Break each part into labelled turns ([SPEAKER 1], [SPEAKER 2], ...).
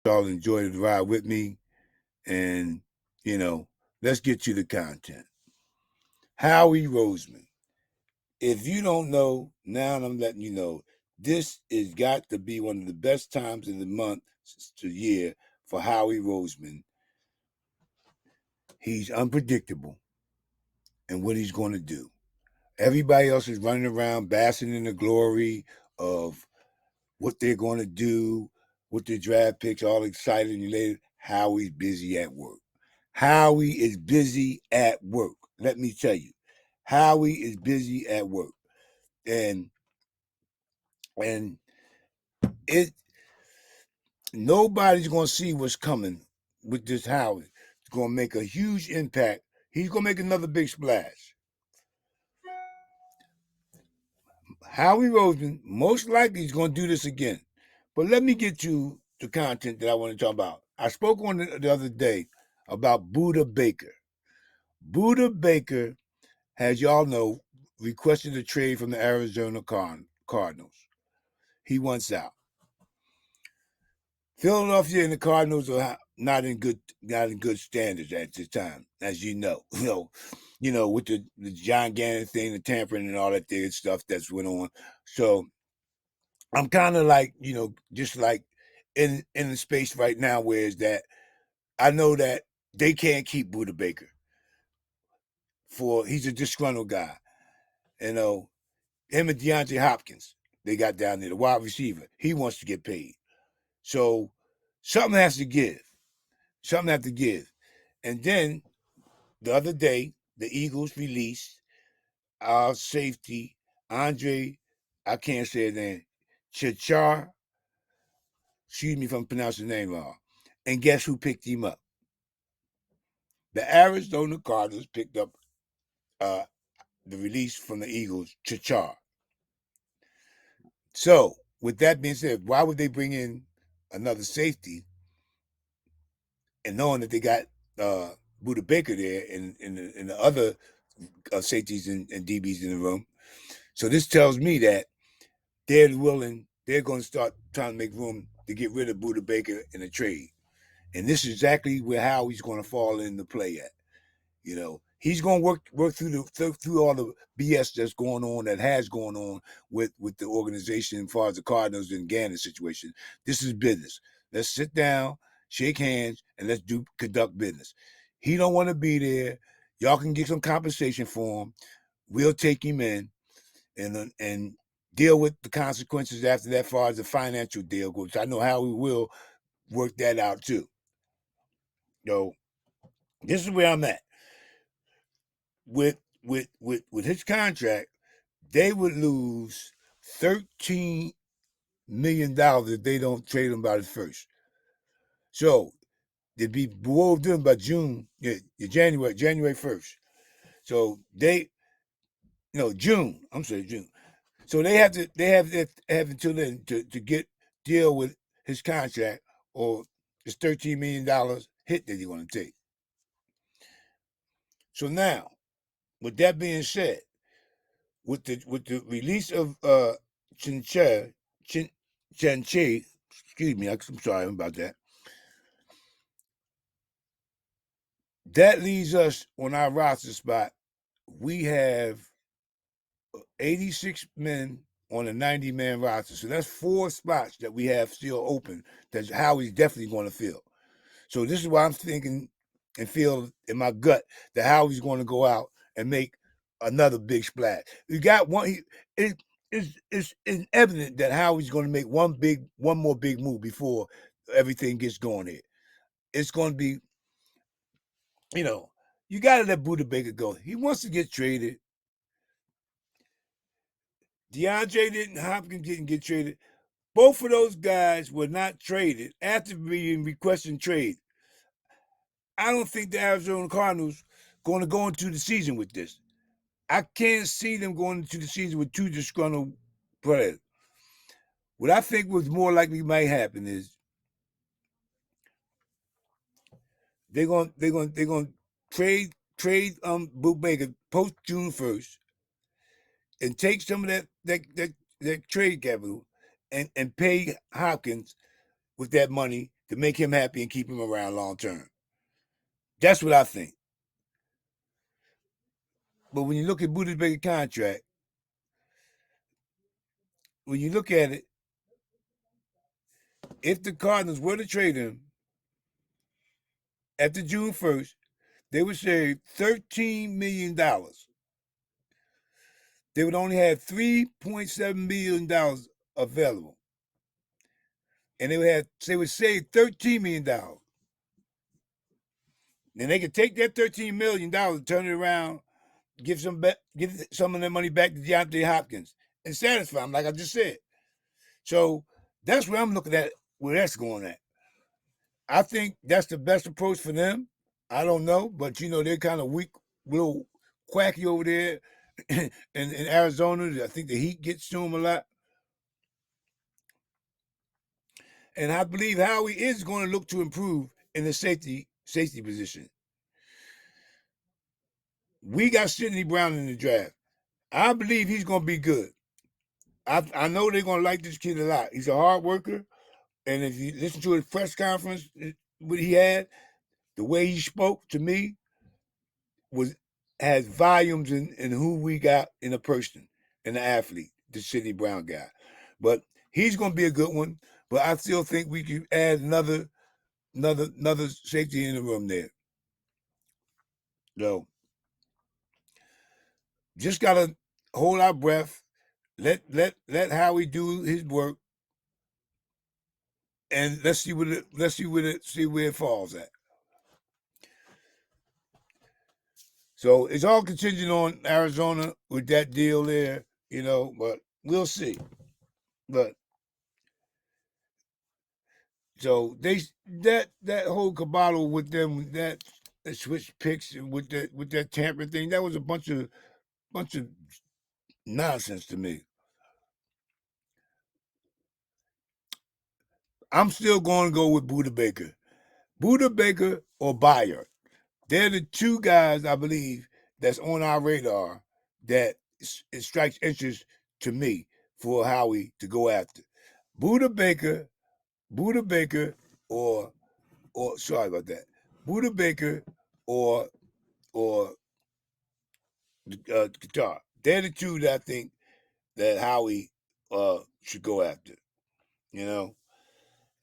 [SPEAKER 1] y'all enjoy the ride with me, and let's get to the content. Howie Roseman. If you don't know, now I'm letting you know. This has got to be one of the best times in the month to year for Howie Roseman. He's unpredictable in what he's going to do. Everybody else is running around basking in the glory of what they're going to do with the draft picks, all excited and elated. Howie's busy at work. Howie is busy at work. Let me tell you, Howie is busy at work, and and it nobody's going to see what's coming with this Howie. It's going to make a huge impact. He's going to make another big splash. Howie Roseman most likely is going to do this again. But let me get to the content that I want to talk about. I spoke on the other day about Buda Baker. Buda Baker, as y'all know, requested a trade from the Arizona Cardinals. He wants out. Philadelphia and the Cardinals are not in good standards at this time, as you know. With the John Gannon thing, the tampering and all that there stuff that's went on. So I'm kind of like, just like in the space right now where is that I know that they can't keep Buda Baker he's a disgruntled guy. Him and DeAndre Hopkins, they got down there, the wide receiver. He wants to get paid. So something has to give. Something has to give. And then the other day, the Eagles released our safety, Andre, I can't say his name, Chichar. Excuse me if I'm pronouncing the name wrong. And guess who picked him up? The Arizona Cardinals picked up the release from the Eagles, Chichar. So, with that being said, why would they bring in another safety and knowing that they got Buda Baker there and the other safeties and DBs in the room? So this tells me that they're going to start trying to make room to get rid of Buda Baker in a trade. And this is exactly where Howie's going to fall into play at. He's going to work through all the BS that's going on, that has gone on with the organization as far as the Cardinals and Gannon situation. This is business. Let's sit down, shake hands, and let's conduct business. He don't want to be there. Y'all can get some compensation for him. We'll take him in and deal with the consequences after that, as far as the financial deal goes. I know how we will work that out too. This is where I'm at. With his contract, they would lose $13 million if they don't trade him by the first. So they'd be below them by January 1st. So June. I'm sorry, June. So they have until then to deal with his contract or his $13 million hit that he's going to take. So now, with that being said, with the release of Chinche, excuse me, I'm sorry about that. That leaves us on our roster spot. We have 86 men on a 90-man roster. So that's 4 spots that we have still open. That's how he's definitely going to fill. So this is why I'm thinking and feel in my gut that Howie's going to go out and make another big splash. You got one. It's evident that Howie's going to make one more big move before everything gets going here. It's going to be, you got to let Buda Baker go. He wants to get traded. DeAndre Hopkins didn't get traded. Both of those guys were not traded after being requesting trade. I don't think the Arizona Cardinals going to go into the season with this. I can't see them going into the season with 2 disgruntled players. What I think was more likely might happen is they're going to trade Boot Baker post June 1st and take some of that trade capital and pay Hopkins with that money to make him happy and keep him around long term. That's what I think. But when you look at Buda's bigger contract, when you look at it, if the Cardinals were to trade him after June 1st, they would save $13 million. They would only have $3.7 million available. And they would save $13 million. Then they could take that $13 million, turn it around, give some of their money back to DeAndre Hopkins and satisfy him, like I just said. So that's where I'm looking at where that's going at. I think that's the best approach for them. I don't know, but they're kind of weak, little quacky over there in Arizona. I think the heat gets to them a lot. And I believe Howie is going to look to improve in the safety position. We got Sidney Brown in the draft. I believe he's going to be good. I know they're going to like this kid a lot. He's a hard worker. And if you listen to his press conference, what he had, the way he spoke to me has volumes in who we got in a person, in the athlete, the Sidney Brown guy. But he's going to be a good one. But I still think we could add another safety in the room there. So just gotta hold our breath. Let Howie do his work, and let's see where it falls at. So it's all contingent on Arizona with that deal there, but we'll see. But so that whole cabal with them, that switch picks with that Tampa thing, that was a bunch of nonsense to me. I'm still going to go with Buda Baker or Bayer. They're the two guys I believe that's on our radar that it strikes interest to me for Howie to go after. Buda Baker, or sorry about that, Buda Baker or Guitar. They're the two that I think that Howie should go after.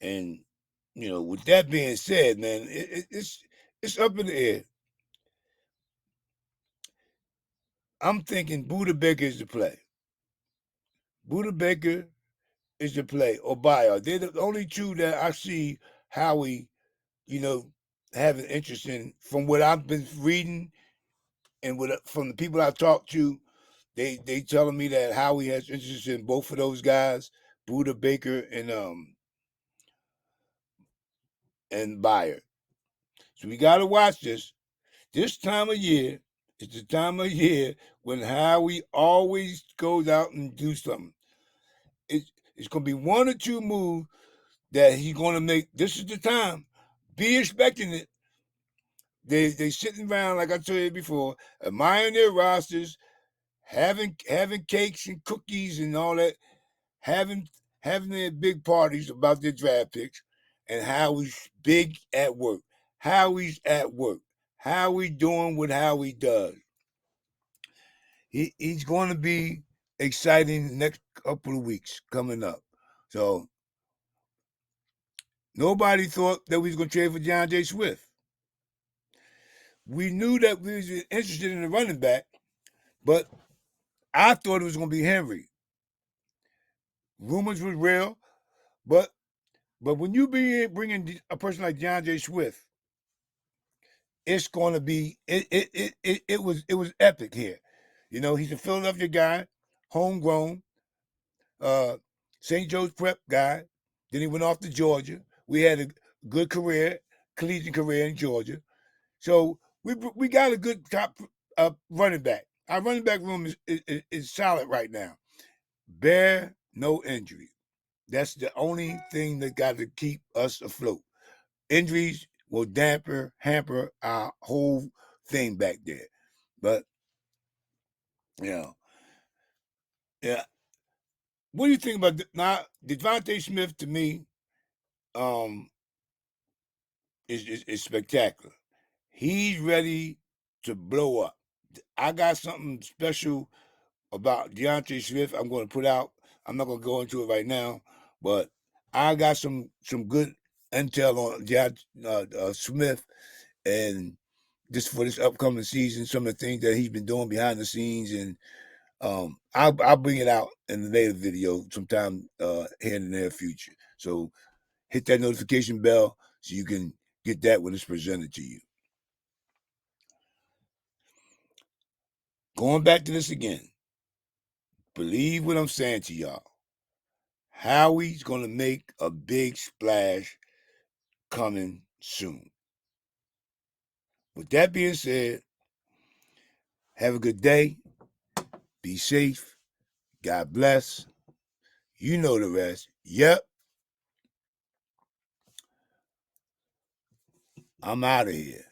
[SPEAKER 1] And with that being said, man, it's up in the air. I'm thinking Buda Baker is the play. Buda Baker is the play, or Bayer. They're the only two that I see Howie, having interest in. From what I've been reading and from the people I talked to, they telling me that Howie has interest in both of those guys, Buda Baker and Bayer. So we got to watch this. This time of year is the time of year when Howie always goes out and do something. It's going to be one or two moves that he's going to make. This is the time. Be expecting it. They sitting around, like I told you before, admiring their rosters, having cakes and cookies and all that, having their big parties about their draft picks, and Howie's big at work. Howie's at work. Howie doing what Howie does. He's going to be exciting the next couple of weeks coming up. So nobody thought that we was going to trade for John J. Swift. We knew that we was interested in the running back, but I thought it was going to be Henry. Rumors were real, but when you bringing a person like John J. Swift, it's going to be it was epic here. He's a Philadelphia guy, homegrown, St. Joe's Prep guy. Then he went off to Georgia. We had a good career, collegiate career in Georgia. So we got a good top running back. Our running back room is solid right now. Bear no injury. That's the only thing that got to keep us afloat. Injuries will hamper our whole thing back there. But yeah. What do you think about now? Devontae Smith to me, is spectacular. He's ready to blow up. I got something special about DeAndre Swift I'm going to put out. I'm not going to go into it right now, but I got some good intel on DeAndre Smith, and just for this upcoming season, some of the things that he's been doing behind the scenes, and I'll bring it out in the later video sometime here in the near future. So hit that notification bell so you can get that when it's presented to you. Going back to this again, believe what I'm saying to y'all. Howie's going to make a big splash coming soon. With that being said, have a good day. Be safe. God bless. You know the rest. Yep. I'm out of here.